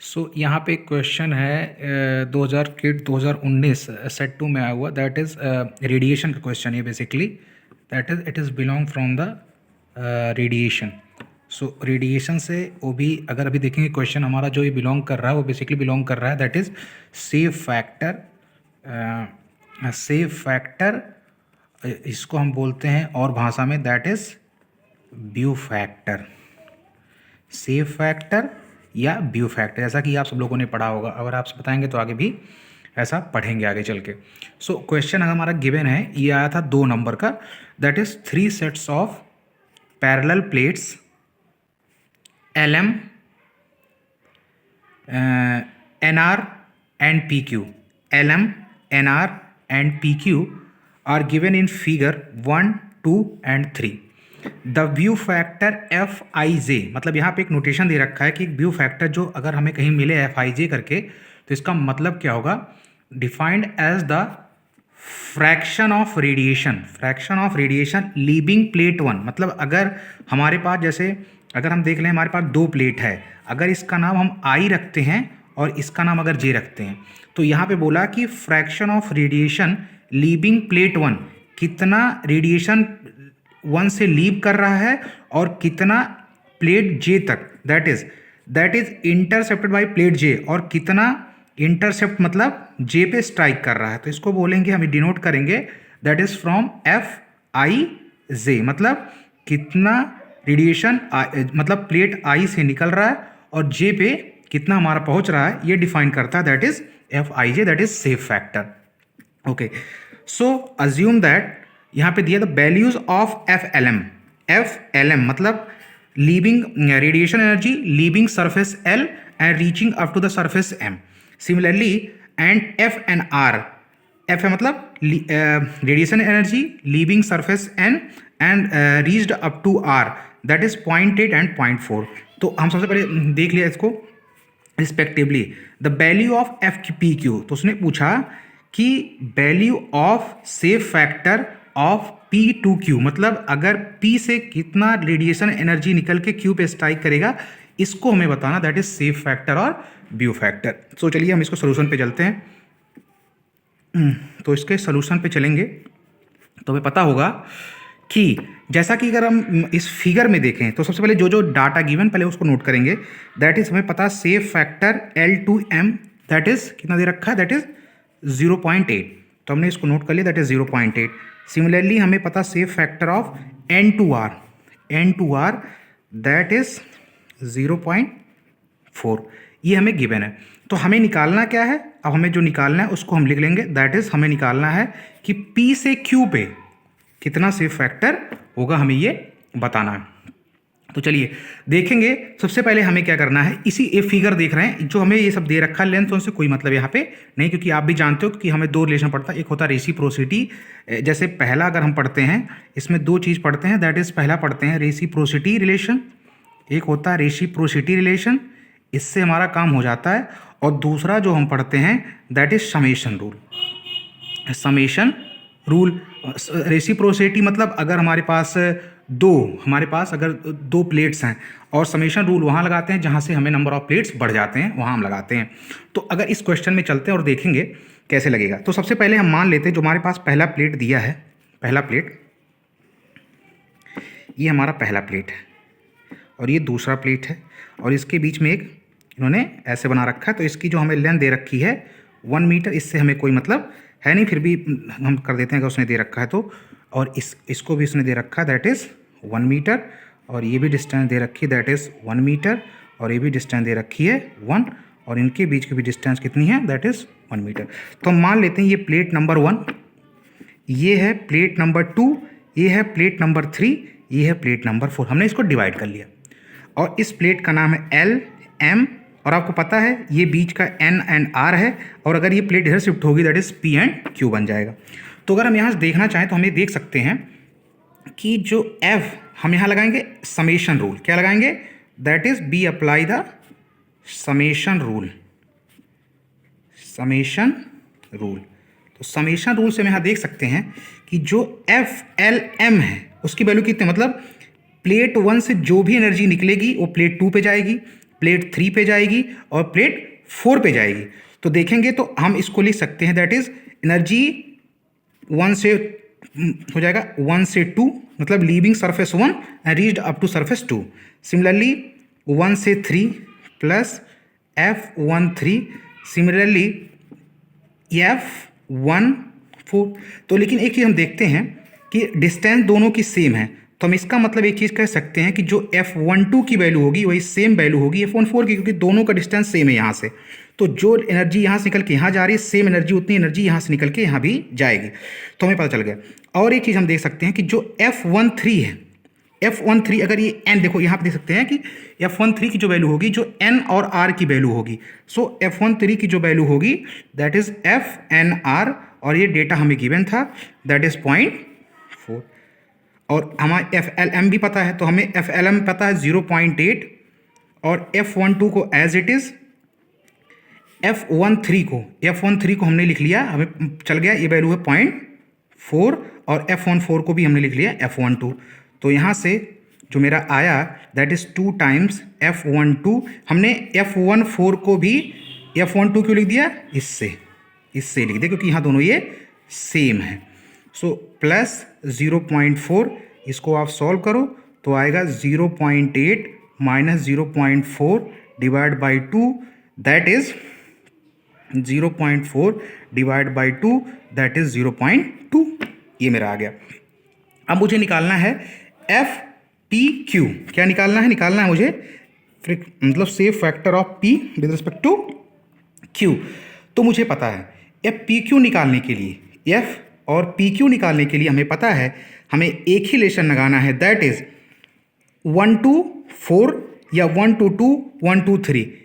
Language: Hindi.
यहाँ पे एक क्वेश्चन है 2019 सेट 2 में आया हुआ, दैट इज़ रेडिएशन का क्वेश्चन है basically, that is it is belong from the radiation. Radiation से वो भी अगर अभी देखेंगे क्वेश्चन हमारा जो ये बिलोंग कर रहा है वो बेसिकली बिलोंग कर रहा है दैट इज़ सेफ फैक्टर, इसको हम बोलते हैं और भाषा में that is view factor, safe factor या व्यू फैक्टर, जैसा कि आप सब लोगों ने पढ़ा होगा। अगर आप बताएंगे तो आगे भी ऐसा पढ़ेंगे आगे चल के। क्वेश्चन हमारा गिवन है, ये आया था 2 नंबर का, that is 3 sets of parallel plates LM, NR and PQ, LM, NR and PQ are given in figure 1, 2 and 3. The view factor FIJ, मतलब यहाँ पे एक नोटेशन दे रखा है कि व्यू फैक्टर जो अगर हमें कहीं मिले FIJ करके तो इसका मतलब क्या होगा, defined as the fraction of radiation leaving plate 1। मतलब अगर हमारे पास जैसे अगर हम देख लें हमारे पास 2 प्लेट है, अगर इसका नाम हम I रखते हैं और इसका नाम अगर J रखते हैं तो यहाँ पे बोला कि fraction of radiation leaving plate 1, कितना रेडिएशन 1 से लीव कर रहा है और कितना प्लेट J तक, that is intercepted bye plate J, और कितना इंटरसेप्ट मतलब J पे स्ट्राइक कर रहा है। तो इसको बोलेंगे, हम डिनोट करेंगे दैट इज फ्रॉम FIJ, मतलब कितना रेडिएशन मतलब प्लेट I से निकल रहा है और J पे कितना हमारा पहुंच रहा है, ये डिफाइन करता है that is FIJ, that is shape factor. Okay, so assume that यहाँ पे दिया द वैल्यूज ऑफ FLM मतलब leaving radiation energy leaving surface L and reaching up to the surface M। Similarly and FNR, F है मतलब radiation energy leaving surface N and reached up to R, that is 0.8 and 0.4। तो हम सबसे पहले देख लिया इसको respectively the value of FPQ। तो उसने पूछा कि value of safe factor of P2Q, मतलब अगर P से कितना रेडिएशन एनर्जी निकल के Q पे स्ट्राइक करेगा, इसको हमें बताना, दैट इज सेफ फैक्टर और व्यू फैक्टर। तो चलिए हम इसको सोल्यूशन पे चलते हैं। तो इसके सोल्यूशन पे चलेंगे तो हमें पता होगा कि जैसा कि अगर हम इस फिगर में देखें तो सबसे पहले जो जो डाटा गिवन पहले उसको नोट करेंगे, दैट इज हमें पता safe factor L2M, that is कितना दे रखा है, दैट इज 0.8। तो हमने इसको नोट कर लिया, दैट इज 0.8। सिमिलरली हमें पता safe factor of N2R, that is 0.4। ये हमें गिवन है। तो हमें निकालना क्या है, अब हमें जो निकालना है उसको हम लिख लेंगे, दैट इज हमें निकालना है कि P से Q पे कितना सेफ फैक्टर होगा, हमें ये बताना है। तो चलिए देखेंगे, सबसे पहले हमें क्या करना है, इसी ये फिगर देख रहे हैं जो हमें ये सब दे रखा है लेंथ, उनसे कोई मतलब यहाँ पे नहीं, क्योंकि आप भी जानते हो कि हमें 2 रिलेशन पढ़ता है, एक होता है रेसिप्रोसिटी। जैसे पहला अगर हम पढ़ते हैं इसमें 2 चीज़ पढ़ते हैं, दैट इज पहला पढ़ते हैं रेसिप्रोसिटी रिलेशन, एक होता है रेसिप्रोसिटी रिलेशन, इससे हमारा काम हो जाता है, और दूसरा जो हम पढ़ते हैं that is summation rule. Reciprocity मतलब अगर हमारे पास अगर 2 प्लेट्स हैं और समेशन रूल वहाँ लगाते हैं जहाँ से हमें नंबर ऑफ प्लेट्स बढ़ जाते हैं, वहाँ हम लगाते हैं। तो अगर इस क्वेश्चन में चलते हैं और देखेंगे कैसे लगेगा। तो सबसे पहले हम मान लेते हैं जो हमारे पास पहला प्लेट दिया है, पहला प्लेट, ये हमारा पहला प्लेट है और ये दूसरा प्लेट है, और इसके बीच में एक इन्होंने ऐसे बना रखा है। तो इसकी जो हमें लेंथ दे रखी है 1 मीटर, इससे हमें कोई मतलब है नहीं, फिर भी हम कर देते हैं अगर उसने दे रखा है तो। और इसको भी उसने दे रखा है, दैट इज़ 1 मीटर, और ये भी डिस्टेंस दे रखी है दैट इज़ 1 मीटर, और ये भी डिस्टेंस दे रखी है 1, और इनके बीच की भी डिस्टेंस कितनी है, दैट इज़ 1 मीटर। तो हम मान लेते हैं ये प्लेट नंबर 1, ये है प्लेट नंबर 2, ये है प्लेट नंबर 3, ये है प्लेट नंबर 4। हमने इसको डिवाइड कर लिया, और इस प्लेट का नाम है LM, और आपको पता है ये बीच का N एंड R है, और अगर ये प्लेट इधर शिफ्ट होगी that is P and Q बन जाएगा। तो अगर हम यहाँ से देखना चाहें तो हम ये देख सकते हैं कि जो F हम यहाँ लगाएंगे समेशन रूल, क्या लगाएंगे, that is be apply the summation rule. तो समेशन रूल से हम यहाँ देख सकते हैं कि जो FLM है उसकी वैल्यू कितनी, मतलब प्लेट 1 से जो भी एनर्जी निकलेगी वो प्लेट 2 पे जाएगी, प्लेट 3 पे जाएगी और प्लेट 4 पे जाएगी। तो देखेंगे तो हम इसको लिख सकते हैं, दैट इज एनर्जी 1 से हो जाएगा 1 से 2, मतलब leaving surface 1 and reached up to surface 2। Similarly 1 से 3 प्लस F13, सिमिलरली F14। तो लेकिन एक चीज़ हम देखते हैं कि डिस्टेंस दोनों की सेम है, तो हम इसका मतलब एक चीज़ कह सकते हैं कि जो F12 की वैल्यू होगी वही सेम वैल्यू होगी F14 की, क्योंकि दोनों का डिस्टेंस सेम है यहाँ से। तो जो एनर्जी यहाँ से निकल के यहाँ जा रही है, सेम एनर्जी उतनी एनर्जी यहाँ से निकल के यहाँ भी जाएगी। तो हमें पता चल गया। और एक चीज़ हम देख सकते हैं कि जो F13 है, F13 अगर ये n, देखो यहाँ पे देख सकते हैं कि F13 की जो वैल्यू होगी, जो n और r की वैल्यू होगी, सो F13 की जो वैल्यू होगी दैट इज FNR, और ये डेटा हमें गिवन था दैट इज 0.4। और हमारा FLM भी पता है, तो हमें FLM पता है 0.8, और F12 को एज इट इज़, F13 को हमने लिख लिया, हमें चल गया ये वैल्यू है 0.4, और F14 को भी हमने लिख लिया F12। तो यहाँ से जो मेरा आया दैट इज़ 2 टाइम्स F12। हमने F14 को भी F12 क्यों लिख दिया, इससे लिख दिया क्योंकि यहाँ दोनों ये सेम है। सो प्लस 0.4, इसको आप सॉल्व करो तो आएगा 0.8 minus 0.4 divide by 2, that is 0.4 divide by 2, that is 0.2। ये मेरा आ गया। अब मुझे निकालना है FPQ। क्या निकालना है? निकालना है मुझे मतलब shape factor of P with respect to Q। तो मुझे पता है FPQ निकालने के लिए, F और PQ निकालने के लिए हमें पता है, हमें एक ही रिलेशन लगाना है, दैट इज 1 to 4 या 1 to 2 1 to 3।